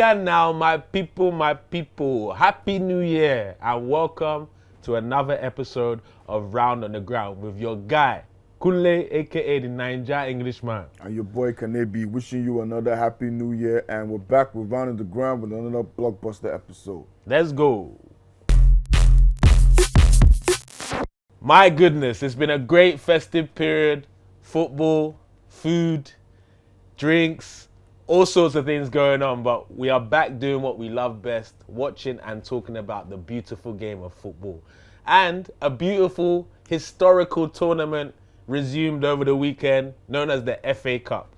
here now, my people. Happy New Year and welcome to another episode of Round on the Ground with your guy, Kunle, aka the Nigerian Englishman. And your boy Kanebi, wishing you another happy new year. And we're back with Round on the Ground with another blockbuster episode. Let's go. My goodness, it's been a great festive period. Football, food, drinks, all sorts of things going on, but we are back doing what we love best, watching and talking about the beautiful game of football. And a beautiful historical tournament resumed over the weekend, known as the FA Cup.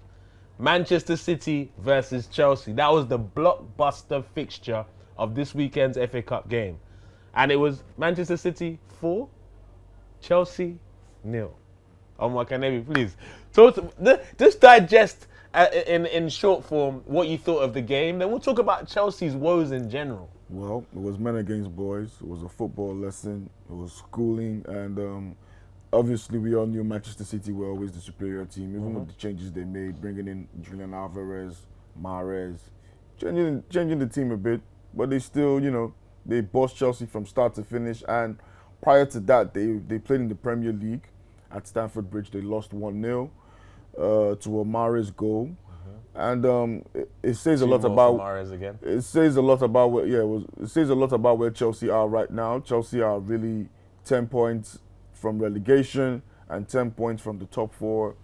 Manchester City versus Chelsea. That was the blockbuster fixture of this weekend's FA Cup game. And it was Manchester City 4, Chelsea 0. Kanebi, please. Just digest in short form what you thought of the game. Then we'll talk about Chelsea's woes in general. Well, it was men against boys. It was a football lesson. It was schooling. And obviously, we all knew Manchester City were always the superior team, even with the changes they made, bringing in Julian Alvarez, Mahrez, changing the team a bit. But they still, they bossed Chelsea from start to finish. And prior to that, they played in the Premier League at Stamford Bridge. They lost 1-0 to a Mahrez goal. And it says a lot about Mahrez again. It says a lot about it says a lot about where Chelsea are right now. Chelsea are really 10 points from relegation and 10 points from the top 4.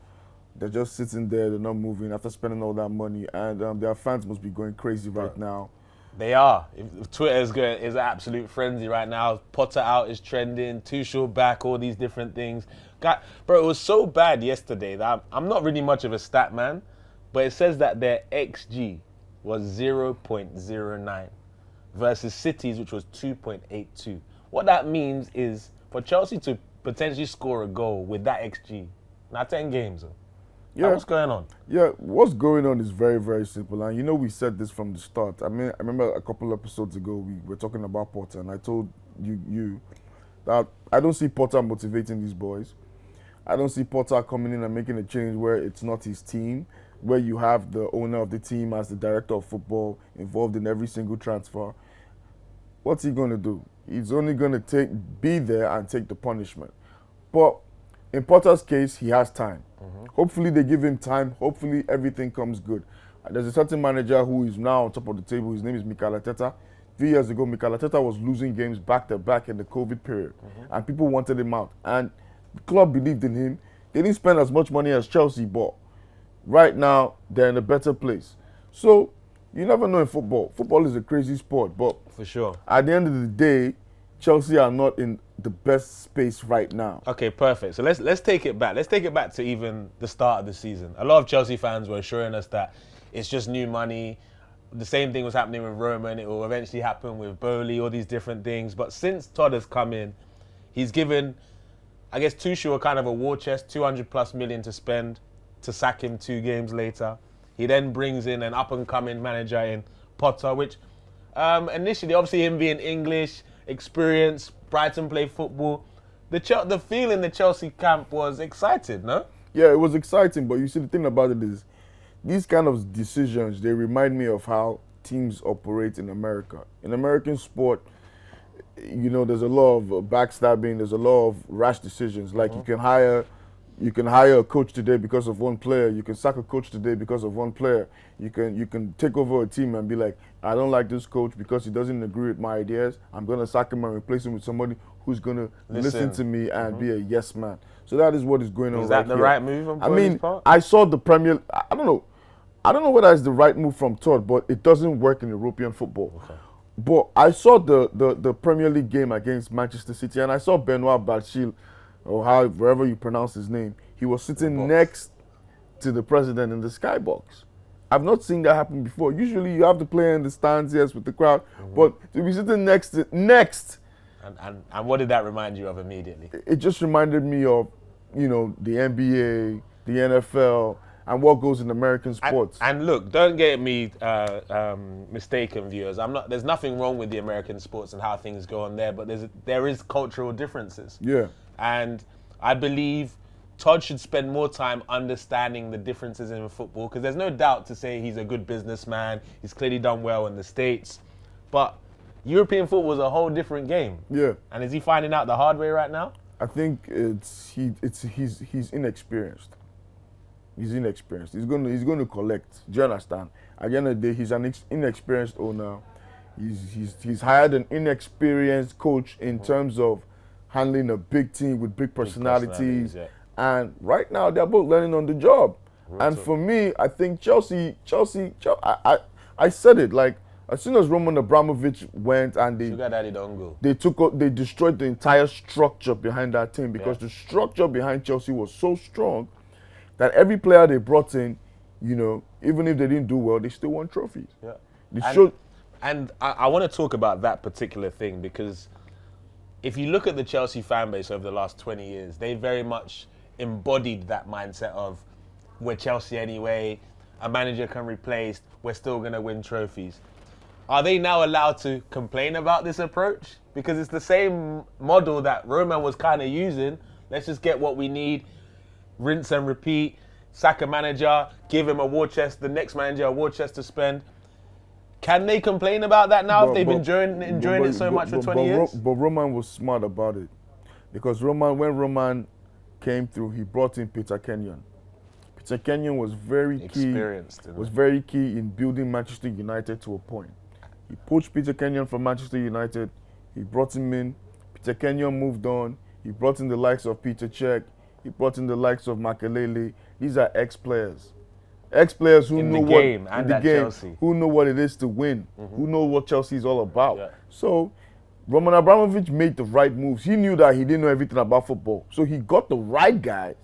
They're just sitting there, they're not moving after spending all that money, and their fans must be going crazy right now. They are. Twitter is an absolute frenzy right now. Potter out is trending, Tuchel back, all these different things. Bro, it was so bad yesterday that I'm not really much of a stat man, but it says that their XG was 0.09 versus City's, which was 2.82. What that means is for Chelsea to potentially score a goal with that XG, now 10 games. Yeah. What's going on? Yeah, what's going on is very, very simple. And we said this from the start. I remember a couple episodes ago, we were talking about Potter, and I told you that I don't see Potter motivating these boys. I don't see Potter coming in and making a change where it's not his team, where you have the owner of the team as the director of football involved in every single transfer. What's he going to do? He's only going to be there and take the punishment. But in Potter's case, he has time. Hopefully they give him time. Hopefully everything comes good. There's a certain manager who is now on top of the table. His name is Mikel Arteta. 3 years ago, Mikel Arteta was losing games back-to-back in the COVID period. And people wanted him out. And the club believed in him. They didn't spend as much money as Chelsea, but right now, they're in a better place. So, you never know in football. Football is a crazy sport, but for sure, at the end of the day, Chelsea are not in the best space right now. Okay, perfect. So let's take it back. Let's take it back to even the start of the season. A lot of Chelsea fans were assuring us that it's just new money. The same thing was happening with Roman. It will eventually happen with Bowley, all these different things. But since Todd has come in, he's given, I guess, Tuchel a kind of a war chest, 200+ million to spend, to sack him 2 games later. He then brings in an up-and-coming manager in Potter, which initially, obviously him being English, experience, Brighton play football, the feel in the Chelsea camp was excited, no? Yeah, it was exciting, but you see the thing about it is these kind of decisions, they remind me of how teams operate in America. In American sport, there's a lot of backstabbing, there's a lot of rash decisions. Like you can hire a coach today because of one player. You can sack a coach today because of one player. You can take over a team and be like, I don't like this coach because he doesn't agree with my ideas. I'm going to sack him and replace him with somebody who's going to listen to me and be a yes man. So that is what is going on. Is that the right move on Bowley's part? I saw the Premier. I don't know whether it's the right move from Todd, but it doesn't work in European football. Okay. But I saw the Premier League game against Manchester City, and I saw Benoit Bachil, or however you pronounce his name. He was sitting next to the president in the skybox. I've not seen that happen before. Usually you have the player in the stands, yes, with the crowd, but to be sitting next. And what did that remind you of immediately? It just reminded me of, the NBA, the NFL, and what goes in American sports. And look, don't get me mistaken, viewers. There's nothing wrong with the American sports and how things go on there, but there is cultural differences. Yeah. And I believe Todd should spend more time understanding the differences in football, because there's no doubt to say he's a good businessman. He's clearly done well in the States. But European football is a whole different game. Yeah. And is he finding out the hard way right now? I think he's inexperienced. He's inexperienced. He's going to collect. Do you understand? At the end of the day, he's an inexperienced owner. He's hired an inexperienced coach in terms of handling a big team with big personalities. Yeah. And right now, they're both learning on the job. And for me, I think Chelsea, I said it, like, as soon as Roman Abramovich went and Sugar Daddy don't go. they destroyed the entire structure behind that team, because the structure behind Chelsea was so strong that every player they brought in, you know, even if they didn't do well, they still won trophies. Yeah. And I want to talk about that particular thing, because if you look at the Chelsea fan base over the last 20 years, they very much embodied that mindset of, we're Chelsea anyway, a manager can replace, we're still going to win trophies. Are they now allowed to complain about this approach? Because it's the same model that Roman was kind of using. Let's just get what we need, rinse and repeat, sack a manager, give him a war chest, the next manager a war chest to spend. Can they complain about that now if they've been enjoying it so much for 20 years? But Roman was smart about it. Because when Roman came through, he brought in Peter Kenyon. Peter Kenyon was very key in building Manchester United to a point. He poached Peter Kenyon from Manchester United. He brought him in. Peter Kenyon moved on. He brought in the likes of Peter Cech. He brought in the likes of Makelele. These are ex-players. Ex-players who know who know what it is to win, who know what Chelsea is all about. Yeah. So Roman Abramovich made the right moves. He knew that he didn't know everything about football. So he got the right guys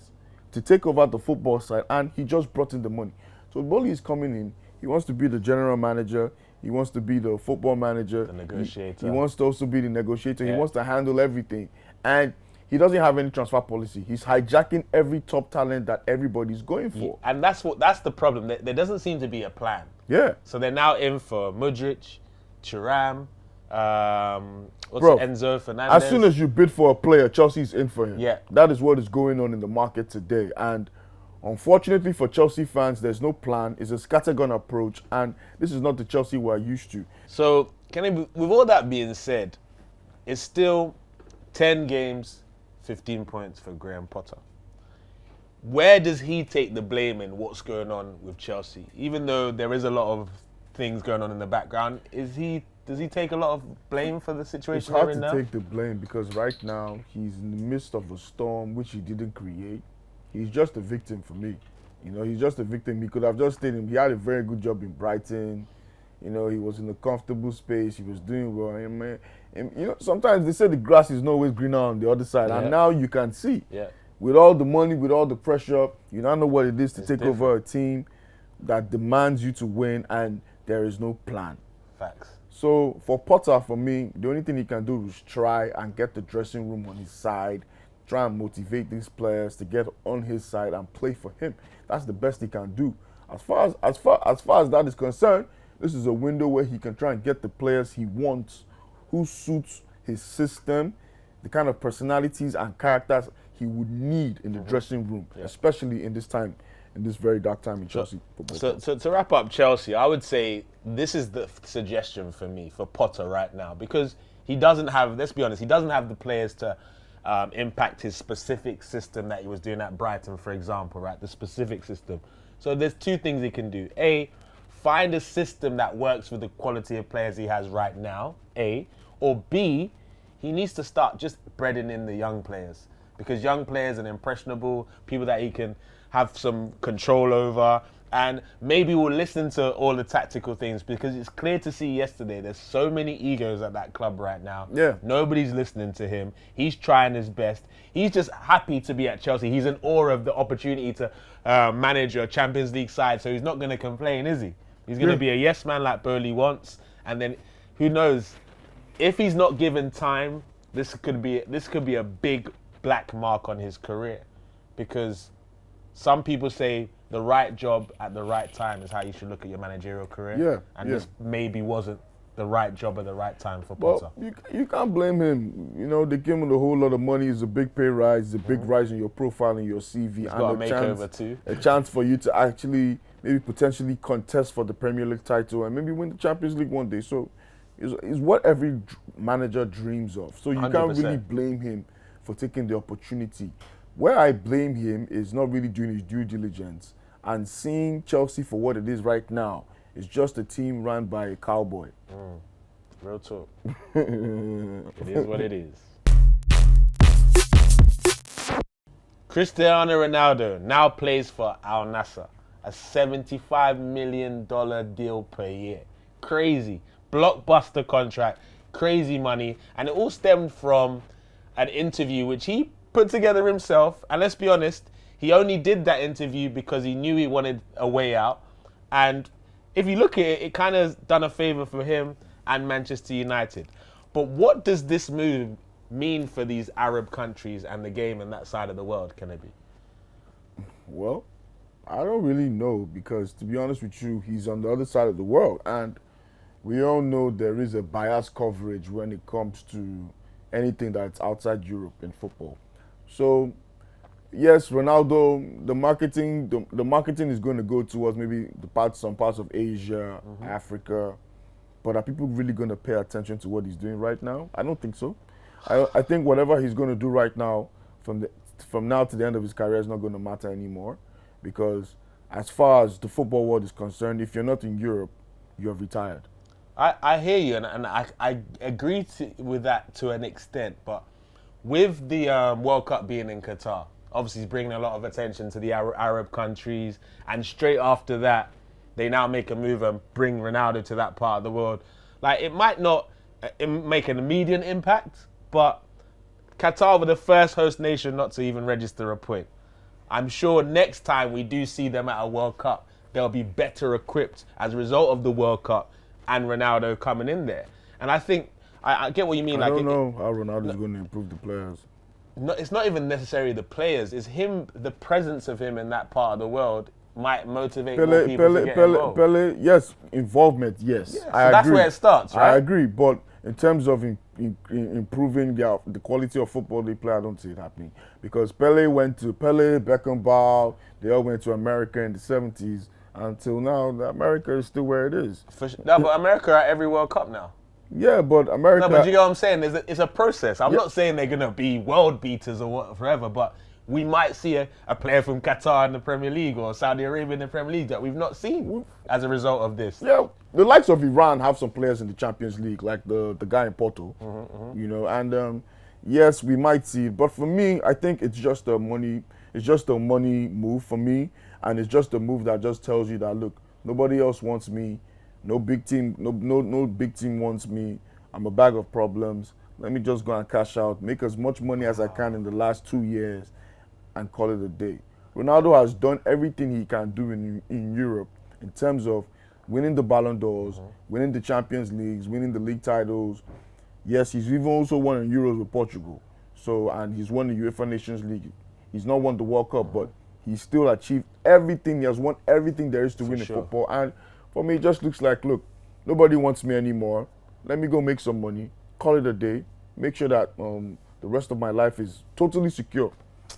to take over the football side, and he just brought in the money. So Boli is coming in. He wants to be the general manager. He wants to be the football manager. The negotiator. He wants to also be the negotiator. Yeah. He wants to handle everything. And he doesn't have any transfer policy. He's hijacking every top talent that everybody's going for. And that's the problem. There doesn't seem to be a plan. Yeah. So they're now in for Mudryk, Thuram, Enzo Fernandez. As soon as you bid for a player, Chelsea's in for him. Yeah. That is what is going on in the market today. And unfortunately for Chelsea fans, there's no plan. It's a scattergun approach, and this is not the Chelsea we're used to. So, with all that being said, it's still 10 games, 15 points for Graham Potter. Where does he take the blame in what's going on with Chelsea? Even though there is a lot of things going on in the background, does he take a lot of blame for the situation they're in now? It's hard to take the blame, because right now he's in the midst of a storm which he didn't create. He's just a victim for me. You know, he's just a victim. He could have just stayed in. He had a very good job in Brighton. You know, he was in a comfortable space. He was doing well. And you know, sometimes they say the grass is not always greener on the other side. Yeah. And now you can see. Yeah. With all the money, with all the pressure, you now know what it is to take over a team that demands you to win, and there is no plan. Facts. So for Potter, for me, the only thing he can do is try and get the dressing room on his side. Try and motivate these players to get on his side and play for him. That's the best he can do. As far as that is concerned, this is a window where he can try and get the players he wants, who suits his system, the kind of personalities and characters he would need in the dressing room, especially in this time, in this very dark time in Chelsea football. So to wrap up Chelsea, I would say this is the suggestion for me, for Potter right now, because he doesn't have, let's be honest, he doesn't have the players to impact his specific system that he was doing at Brighton, for example, right? The specific system. So there's two things he can do. A, find a system that works with the quality of players he has right now, A. Or B, he needs to start just breading in the young players. Because young players are impressionable, people that he can have some control over, and maybe we'll listen to all the tactical things, because it's clear to see yesterday there's so many egos at that club right now. Yeah. Nobody's listening to him. He's trying his best. He's just happy to be at Chelsea. He's in awe of the opportunity to manage a Champions League side, so he's not going to complain, is he? He's going to be a yes man like Bowley wants, and then who knows? If he's not given time, this could be a big black mark on his career, because some people say the right job at the right time is how you should look at your managerial career. Yeah. And this maybe wasn't the right job at the right time for Well, Potter. you can't blame him. You know, they gave him a whole lot of money. It's a big pay rise. It's a big rise in your profile and your CV. He's and got a makeover too. A chance for you to actually maybe potentially contest for the Premier League title and maybe win the Champions League one day. So it's what every manager dreams of. So you can't 100%. really blame him for taking the opportunity. Where I blame him is not really doing his due diligence and seeing Chelsea for what it is right now. It's just a team run by a cowboy. Real talk. It is what it is. Cristiano Ronaldo now plays for Al-Nassr, a $75 million deal per year. Crazy. Blockbuster contract, crazy money. And it all stemmed from an interview which he put together himself. And let's be honest, he only did that interview because he knew he wanted a way out. And if you look at it, it kind of done a favour for him and Manchester United. But what does this move mean for these Arab countries and the game and that side of the world, Kennedy? Well, I don't really know because, to be honest with you, he's on the other side of the world. And we all know there is a biased coverage when it comes to anything that's outside Europe in football. So, yes, Ronaldo, the marketing is going to go towards maybe some parts of Asia, Africa. But are people really going to pay attention to what he's doing right now? I don't think so. I think whatever he's going to do right now, from now to the end of his career, is not going to matter anymore. Because as far as the football world is concerned, if you're not in Europe, you're retired. I hear you, and I agree with that to an extent. But with the World Cup being in Qatar, obviously it's bringing a lot of attention to the Arab countries. And straight after that, they now make a move and bring Ronaldo to that part of the world. Like, it might not make an immediate impact, but Qatar were the first host nation not to even register a point. I'm sure next time we do see them at a World Cup, they'll be better equipped as a result of the World Cup and Ronaldo coming in there. And I think, I get what you mean. I don't know how Ronaldo's going to improve the players. No, it's not even necessarily the players. It's him, the presence of him in that part of the world might motivate more people to get involved. Yes, involvement, yes. Yeah, so that's where it starts, right? I agree, but in terms of improving the quality of football they play, I don't see it happening. Because Pele, Beckenbauer, they all went to America in the 70s. Until now, America is still where it is. No, but America are at every World Cup now. Yeah, but America... No, but you get what I'm saying? It's a process. I'm not saying they're going to be world beaters or what forever, but we might see a player from Qatar in the Premier League or Saudi Arabia in the Premier League that we've not seen as a result of this. Yeah, the likes of Iran have some players in the Champions League, like the guy in Porto, you know, and yes, we might see it. But for me, I think it's just a money move for me, and it's just a move that just tells you that, look, nobody else wants me, no big team wants me. I'm a bag of problems. Let me just go and cash out, make as much money as I can in the last 2 years, and call it a day. Ronaldo has done everything he can do in Europe in terms of winning the Ballon d'Ors, winning the Champions Leagues, winning the league titles. Yes, he's even also won in Euros with Portugal. So, and he's won the UEFA Nations League. He's not won the World Cup, but he's still achieved everything. He has won everything there is to win in football. And for me, it just looks like, look, nobody wants me anymore. Let me go make some money, call it a day, make sure that the rest of my life is totally secure.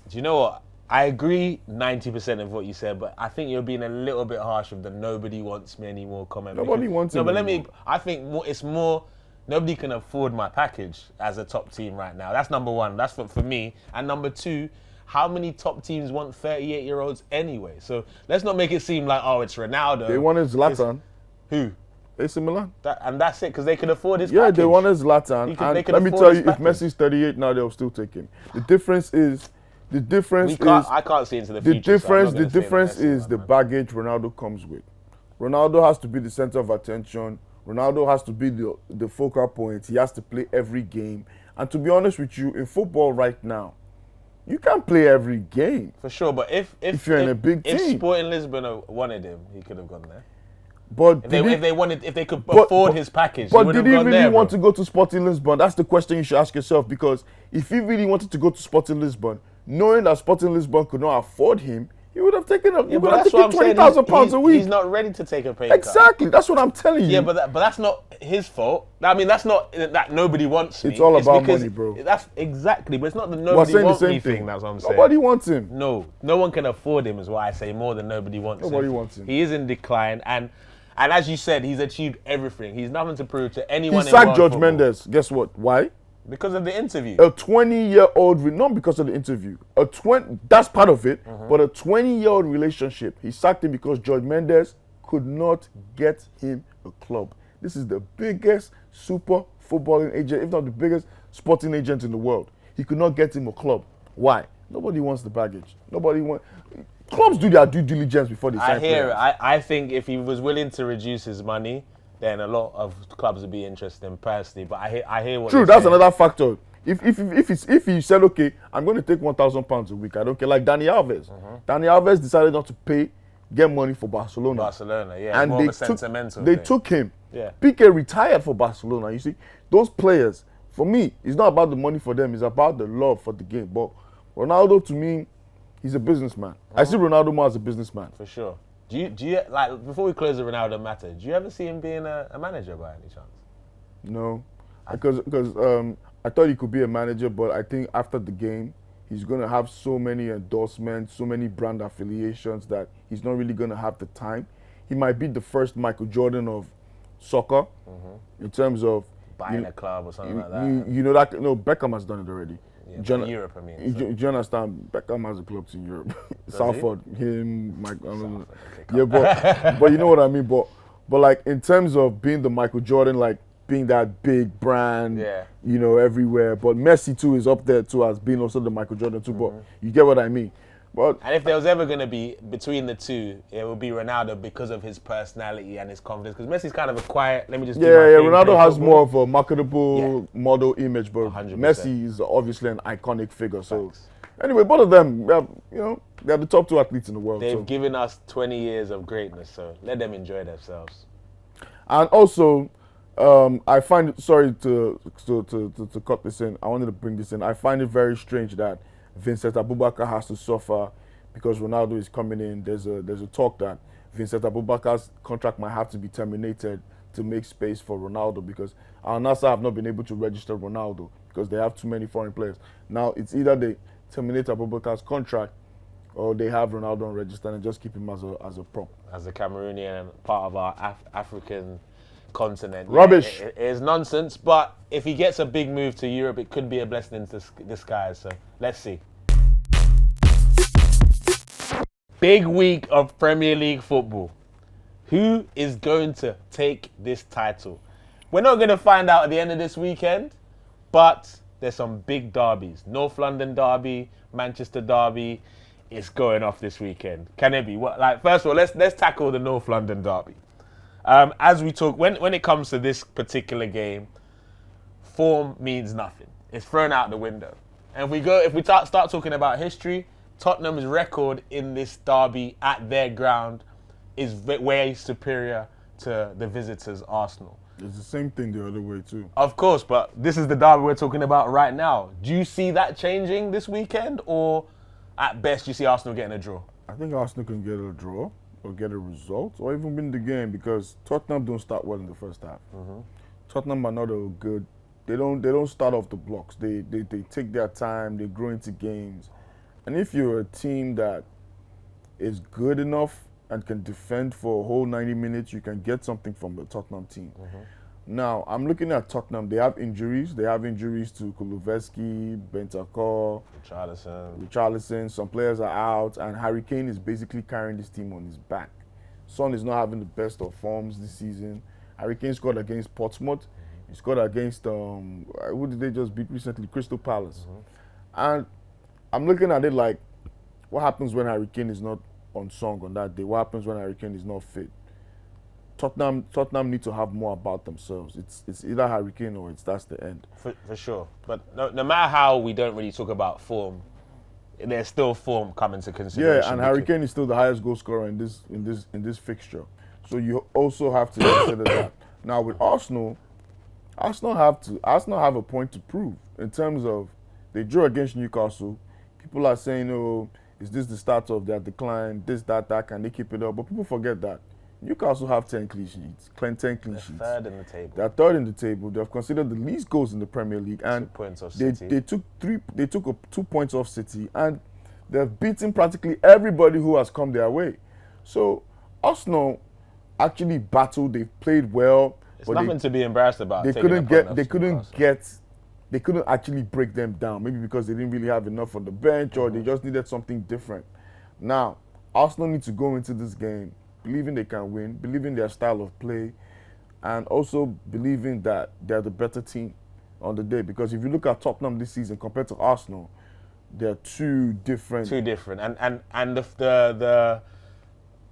Do you know what? I agree 90% of what you said, but I think you're being a little bit harsh with the "nobody wants me anymore" comment. Nobody wants me. No, but anymore. I think it's more. Nobody can afford my package as a top team right now. That's number one. That's for me. And number two, how many top teams want 38-year-olds anyway? So let's not make it seem like, oh, it's Ronaldo. They wanted Zlatan. Who? AC Milan. And that's it, because they can afford his package. package. They wanted Zlatan. And let me tell you, if Messi's 38 now, they'll still take him. The difference is... I can't see into the future. The difference is the baggage Ronaldo comes with. Ronaldo has to be the center of attention. Ronaldo has to be the focal point. He has to play every game. And to be honest with you, in football right now, you can't play every game. For sure, but if you're in a big team. If Sporting Lisbon wanted him, he could have gone there. But if they could afford his package, but did he really want to go to Sporting Lisbon? That's the question you should ask yourself. Because if he really wanted to go to Sporting Lisbon, knowing that Sporting Lisbon could not afford him, he would have taken a, he Yeah, would but have that's what taken I'm saying. £20,000 a week. He's not ready to take a pay cut. Exactly. That's what I'm telling you. Yeah, but that's not his fault. I mean, that's not that nobody wants me. It's all about because money, bro. That's exactly, but it's not the We're nobody saying the wants same me thing. thing. That's what I'm saying. Nobody wants him. No one can afford him, is why I say more than nobody wants him. Nobody wants him. He is in decline, and as you said, he's achieved everything. He's nothing to prove to anyone. He in sacked world George football. Mendes. Guess what? Why? Because of the interview. A 20-year-old, not because of the interview. That's part of it, but a 20-year-old relationship. He sacked him because George Mendes could not get him a club. This is the biggest super footballing agent, if not the biggest sporting agent in the world. He could not get him a club. Why? Nobody wants the baggage. Nobody wants. Clubs do their due diligence before they sign I hear players. it. I think if he was willing to reduce his money, then a lot of clubs would be interested in personally. But I hear what True, you're that's saying. another factor. If he said, okay, I'm going to take £1,000 a week, I don't care. Like Dani Alves. Dani Alves decided not to get money for Barcelona. Barcelona, yeah. And More they of a sentimental they thing. took him. Yeah. Piqué retired for Barcelona. You see, those players, for me, it's not about the money for them. It's about the love for the game. But Ronaldo, to me, he's a businessman. I see Ronaldo more as a businessman. For sure. Do you like, before we close the Ronaldo matter, do you ever see him being a manager by any chance? No, because I thought he could be a manager, but I think after the game, he's going to have so many endorsements, so many brand affiliations that he's not really going to have the time. He might be the first Michael Jordan of soccer in terms of Buying a club or something like that. You know that Beckham has done it already. Yeah, but Europe, I mean. So. Do you understand? Beckham has a club in Europe. Salford, him, Mike. Okay, Yeah, but you know what I mean. But like in terms of being the Michael Jordan, like being that big brand, Yeah. you know, everywhere. But Messi too is up there too as being also the Michael Jordan too. But you get what I mean. But And if there was ever going to be between the two, it would be Ronaldo because of his personality and his confidence. Because Messi's kind of a quiet, let me just do my thing, Ronaldo play has football. more of a marketable model image, but 100%. Messi is obviously an iconic figure. So Facts. anyway, both of them, they're the top two athletes in the world. They've so. given us 20 years of greatness, so let them enjoy themselves. And also, I find it, sorry to cut this in, I wanted to bring this in. I find it very strange that Vincent Abubakar has to suffer because Ronaldo is coming in. There's a talk that Vincent Abubakar's contract might have to be terminated to make space for Ronaldo because Al-Nassr have not been able to register Ronaldo because they have too many foreign players. Now, it's either they terminate Abubakar's contract or they have Ronaldo unregistered and just keep him as a prop. As a Cameroonian, part of our African continent. Rubbish. It is nonsense, but if he gets a big move to Europe, it could be a blessing in disguise, so let's see. Big week of Premier League football. Who is going to take this title? We're not going to find out at the end of this weekend, but there's some big derbies. North London derby, Manchester derby. It's going off this weekend. Can it be? First of all, let's tackle the North London derby. As we talk, when it comes to this particular game, form means nothing. It's thrown out the window. And if we start talking about history, Tottenham's record in this derby at their ground is way superior to the visitors' Arsenal. It's the same thing the other way too. Of course, but this is the derby we're talking about right now. Do you see that changing this weekend, or at best you see Arsenal getting a draw? I think Arsenal can get a draw or get a result or even win the game because Tottenham don't start well in the first half. Tottenham are not a good. They don't start off the blocks. They take their time. They grow into games. And if you're a team that is good enough and can defend for a whole 90 minutes, you can get something from the Tottenham team. Now, I'm looking at Tottenham. They have injuries. They have injuries to Kulusevski, Bentancur, Richarlison. Some players are out, and Harry Kane is basically carrying this team on his back. Son is not having the best of forms this season. Harry Kane scored against Portsmouth. He scored against, who did they just beat recently? Crystal Palace. And I'm looking at it like, what happens when Harry Kane is not on song on that day? What happens when Harry Kane is not fit? Tottenham need to have more about themselves. It's either Harry Kane or that's the end. For sure. But no matter how we don't really talk about form, there's still form coming to consideration. Yeah, and Harry Kane is still the highest goal scorer in this fixture. So you also have to consider that. Now with Arsenal have a point to prove in terms of they drew against Newcastle. People are saying, oh, Is this the start of their decline? This, that, can they keep it up? But people forget that Newcastle have 10 clean sheets, 10 clean sheets. Third in the table. They're third in the table. They've considered the least goals in the Premier League, and 2 points off they City. they took 2 points off City, and they've beaten practically everybody who has come their way. So Arsenal actually battled. They played well. It's nothing to be embarrassed about. They couldn't actually break them down. Maybe because they didn't really have enough on the bench, or they just needed something different. Now Arsenal need to go into this game believing they can win, believing their style of play, and also believing that they're the better team on the day. Because if you look at Tottenham this season compared to Arsenal, they're two different. And the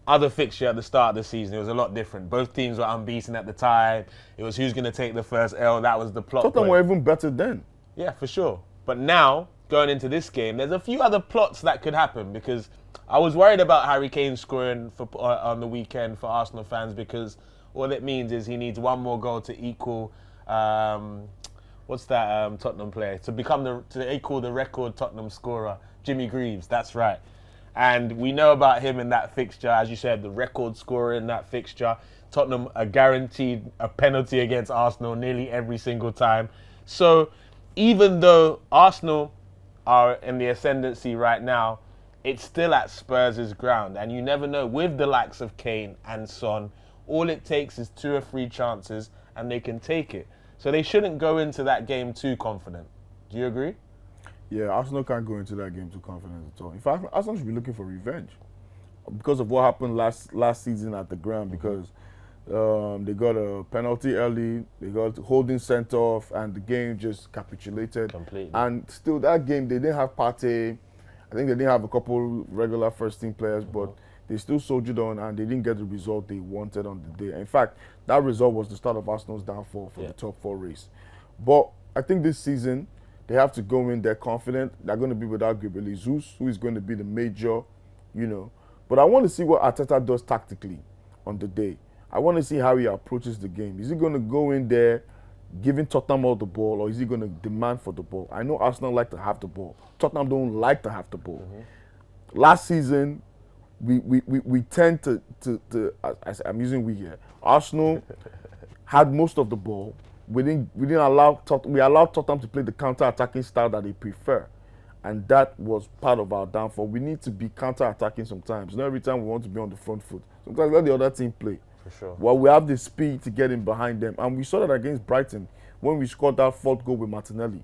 other fixture at the start of the season, it was a lot different. Both teams were unbeaten at the time. It was who's going to take the first L. That was the plot. Tottenham were even better then. Yeah, for sure. But now, going into this game, there's a few other plots that could happen, because I was worried about Harry Kane scoring on the weekend for Arsenal fans, because all it means is he needs one more goal to equal Tottenham player, to equal the record Tottenham scorer, Jimmy Greaves. That's right. And we know about him in that fixture, as you said, the record scorer in that fixture. Tottenham are guaranteed a penalty against Arsenal nearly every single time. So even though Arsenal are in the ascendancy right now, it's still at Spurs' ground. And you never know, with the likes of Kane and Son, all it takes is 2 or 3 chances and they can take it. So they shouldn't go into that game too confident. Do you agree? Yeah, Arsenal can't go into that game too confident at all. In fact, Arsenal should be looking for revenge because of what happened last season at the ground. Because they got a penalty early, they got holding sent off, and the game just capitulated. Completely. And still, that game they didn't have Partey. I think they didn't have a couple regular first-team players, but they still soldiered on, and they didn't get the result they wanted on the day. In fact, that result was the start of Arsenal's downfall for the top 4 race. But I think this season, they have to go in there confident. They're going to be without Gabriel Jesus, who is going to be the major, But I want to see what Arteta does tactically on the day. I want to see how he approaches the game. Is he going to go in there giving Tottenham all the ball, or is he going to demand for the ball? I know Arsenal like to have the ball. Tottenham don't like to have the ball. Last season, we tend to I'm using we here. Arsenal had most of the ball. We allowed Tottenham to play the counter-attacking style that they prefer. And that was part of our downfall. We need to be counter-attacking sometimes. Not every time we want to be on the front foot. Sometimes let the other team play. For sure. Well, we have the speed to get in behind them. And we saw that against Brighton when we scored that 4th goal with Martinelli.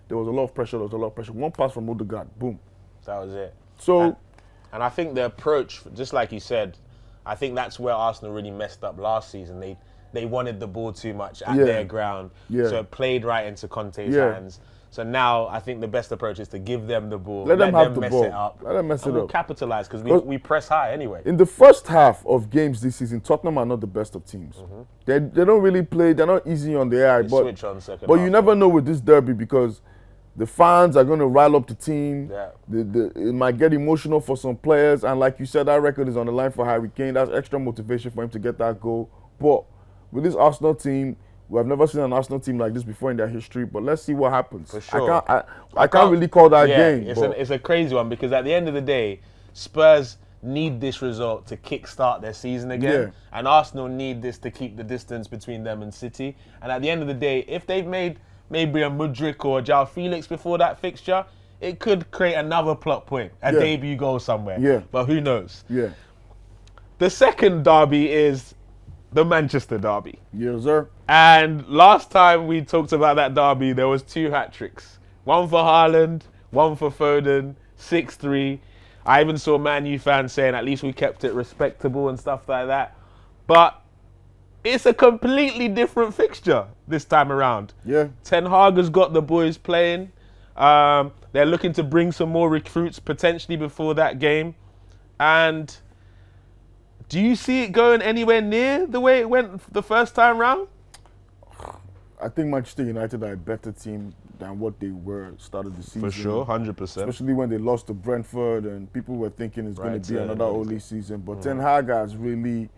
There was a lot of pressure. One pass from Odegaard, boom. That was it. So, and I think the approach, just like you said, I think that's where Arsenal really messed up last season. They wanted the ball too much at their ground. Yeah. So it played right into Conte's hands. So now I think the best approach is to give them the ball. Let them have the mess ball. It up. Let them mess it we'll up. Capitalize because we press high anyway. In the first half of games this season, Tottenham are not the best of teams. They don't really play. They're not easy on the eye. But switch on second you half. never know with this derby because the fans are going to rile up the team. Yeah. It might get emotional for some players. And like you said, that record is on the line for Harry Kane. That's extra motivation for him to get that goal. But with this Arsenal team, we have never seen an Arsenal team like this before in their history. But let's see what happens. For sure. I can't really call that game. It's a crazy one because at the end of the day, Spurs need this result to kickstart their season again. Yeah. And Arsenal need this to keep the distance between them and City. And at the end of the day, if they've made maybe a Mudryk or a João Felix before that fixture, it could create another plot point, a debut goal somewhere. Yeah. But who knows? Yeah. The second derby is the Manchester derby. Yes, sir. And last time we talked about that derby, there was 2 hat-tricks. One for Haaland, one for Foden, 6-3. I even saw Man U fans saying at least we kept it respectable and stuff like that. But it's a completely different fixture this time around. Yeah. Ten Hag has got the boys playing. They're looking to bring some more recruits potentially before that game. And do you see it going anywhere near the way it went the first time round? I think Manchester United are a better team than what they were started the season. For sure, 100%. Especially when they lost to Brentford and people were thinking it's going to be another Ole season. But Ten Hag has really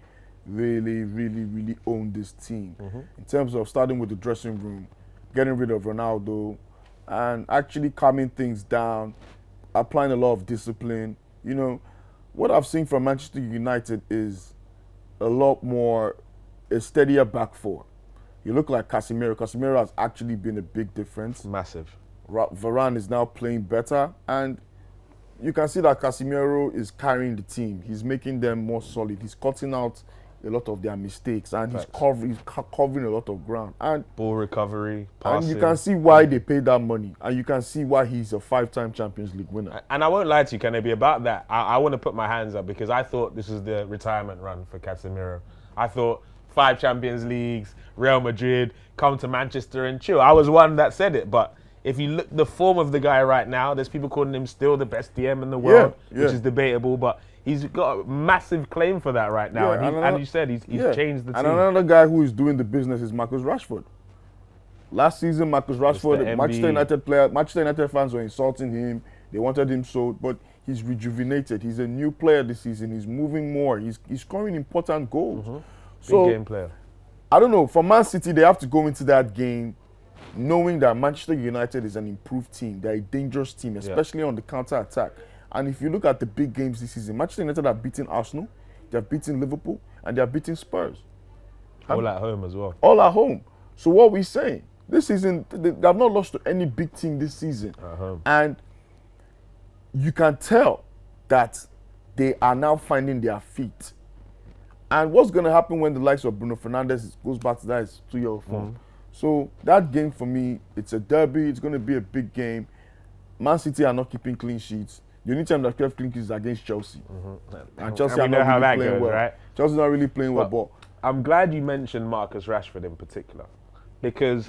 owned this team in terms of starting with the dressing room, getting rid of Ronaldo, and actually calming things down, applying a lot of discipline. You know, what I've seen from Manchester United is a lot more, a steadier back four. You look like Casemiro. Casemiro has actually been a big difference. Massive. Varane is now playing better, and you can see that Casemiro is carrying the team. He's making them more solid. He's cutting out a lot of their mistakes, and he's covering a lot of ground. And ball recovery, passing. And you can see why they paid that money, and you can see why he's a 5-time Champions League winner. And I won't lie to you, Kennedy, about that. I want to put my hands up because I thought this was the retirement run for Casemiro. I thought 5 Champions Leagues, Real Madrid, come to Manchester and chill. I was one that said it, but if you look the form of the guy right now, there's people calling him still the best DM in the world, which is debatable, but he's got a massive claim for that right now. And you said he's changed the team. And another guy who is doing the business is Marcus Rashford. Last season, Marcus Rashford, Manchester United fans were insulting him. They wanted him sold, but he's rejuvenated. He's a new player this season. He's moving more. He's scoring important goals. Big game player. I don't know. For Man City, they have to go into that game knowing that Manchester United is an improved team. They're a dangerous team, especially on the counter-attack. And if you look at the big games this season, Manchester United have beaten Arsenal, they have beaten Liverpool, and they have beaten Spurs. All at home as well. All at home. So what we're saying, this season, they have not lost to any big team this season. And you can tell that they are now finding their feet. And what's going to happen when the likes of Bruno Fernandes goes back to that is 2-year form. So that game for me, it's a derby. It's going to be a big game. Man City are not keeping clean sheets. The only time that kept clean sheets is against Chelsea. And Chelsea are not really playing well. Right? Chelsea's not really playing well. But I'm glad you mentioned Marcus Rashford in particular, because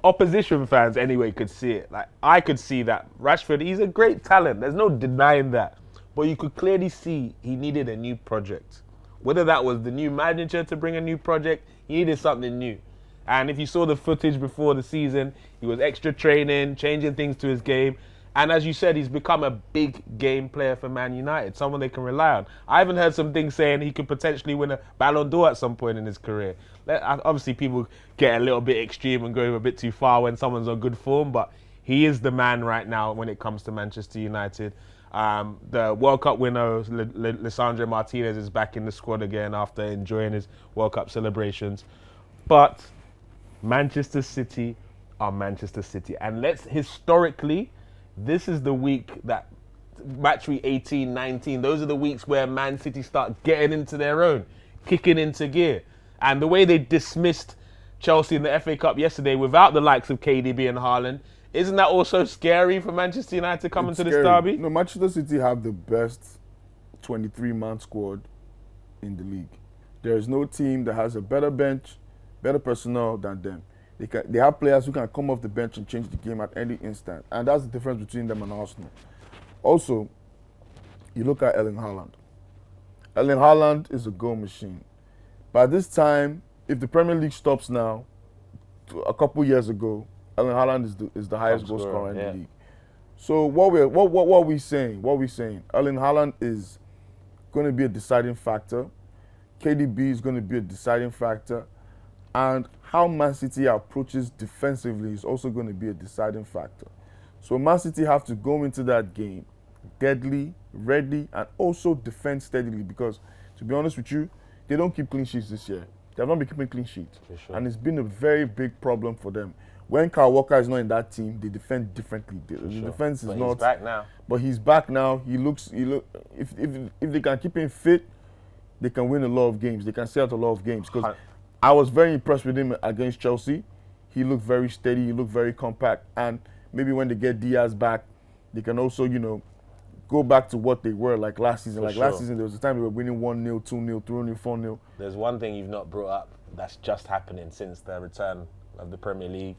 opposition fans anyway could see it. Like, I could see that Rashford, he's a great talent. There's no denying that. But you could clearly see he needed a new project. Whether that was the new manager to bring a new project, he needed something new. And if you saw the footage before the season, he was extra training, changing things to his game. And as you said, he's become a big game player for Man United, someone they can rely on. I even heard some things saying he could potentially win a Ballon d'Or at some point in his career. Obviously, people get a little bit extreme and go a bit too far when someone's on good form, but he is the man right now when it comes to Manchester United. The World Cup winner, Lisandro Martinez, is back in the squad again after enjoying his World Cup celebrations. But Manchester City are Manchester City. And historically, this is the week that match week 18, 19, those are the weeks where Man City start getting into their own, kicking into gear. And the way they dismissed Chelsea in the FA Cup yesterday without the likes of KDB and Haaland, isn't that also scary for Manchester United coming to this derby? No, Manchester City have the best 23-man squad in the league. There is no team that has a better bench, better personnel than them. They have players who can come off the bench and change the game at any instant. And that's the difference between them and Arsenal. Also, you look at Erling Haaland. Erling Haaland is a goal machine. By this time, if the Premier League stops now, a couple years ago, Erling Haaland is the highest goal scorer in the league. So what are we saying? Erling Haaland is going to be a deciding factor. KDB is going to be a deciding factor. And how Man City approaches defensively is also going to be a deciding factor. So Man City have to go into that game deadly, ready, and also defend steadily, because, to be honest with you, they don't keep clean sheets this year. They have not been keeping clean sheets. Sure. And it's been a very big problem for them. When Kyle Walker is not in that team, they defend differently. The defense is not. He's back now. But he's back now. If they can keep him fit, they can win a lot of games. They can stay out a lot of games. Because I was very impressed with him against Chelsea. He looked very steady. He looked very compact. And maybe when they get Diaz back, they can also, go back to what they were like last season. Last season, there was a time they were winning 1-0, 2-0, 3-0, 4-0. There's one thing you've not brought up that's just happening since the return of the Premier League.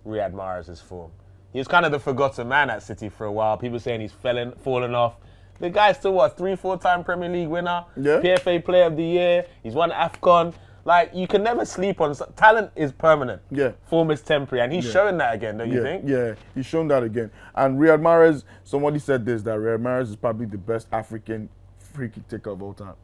Riyad Mahrez's form. He was kind of the forgotten man at City for a while. People saying he's fallen off. The guy's still, 3-4-time Premier League winner, PFA Player of the Year. He's won AFCON. Like, you can never sleep on talent is permanent. Yeah. Form is temporary, and he's showing that again, don't you think? Yeah, he's shown that again. And Riyad Mahrez, somebody said this, that Riyad Mahrez is probably the best African free kick taker of all time.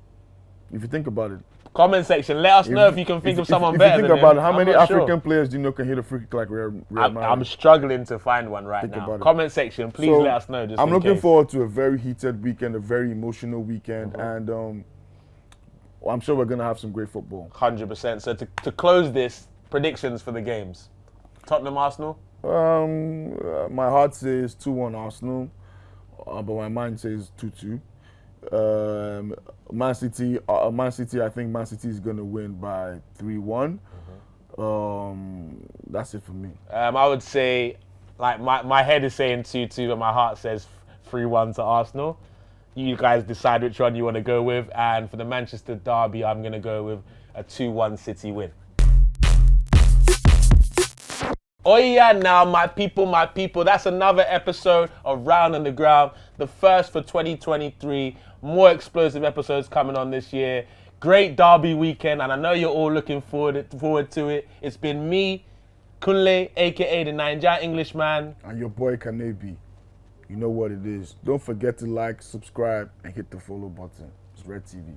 If you think about it. Comment section, let us know if you can think of someone if better you than think about him. it, how I'm many not sure. African players do you know can hit a free kick like Real Madrid? I'm struggling to find one right Think now. about it. Comment section, please So, let us know. Just I'm in looking case. forward to a very heated weekend, a very emotional weekend, and I'm sure we're going to have some great football. 100%. So to close this, predictions for the games. Tottenham, Arsenal? My heart says 2-1 Arsenal, but my mind says 2-2. Man City, I think Man City is going to win by 3-1. That's it for me. I would say, like, my head is saying 2-2, but my heart says 3-1 to Arsenal. You guys decide which one you want to go with. And for the Manchester derby, I'm going to go with a 2-1 City win. Oh yeah, now my people, that's another episode of Round on the Ground, the first for 2023. More explosive episodes coming on this year. Great derby weekend, and I know you're all looking forward to it. It's been me, Kunle, aka the Nigerian Englishman. And your boy Kanebi. You know what it is. Don't forget to like, subscribe, and hit the follow button. It's REDTV.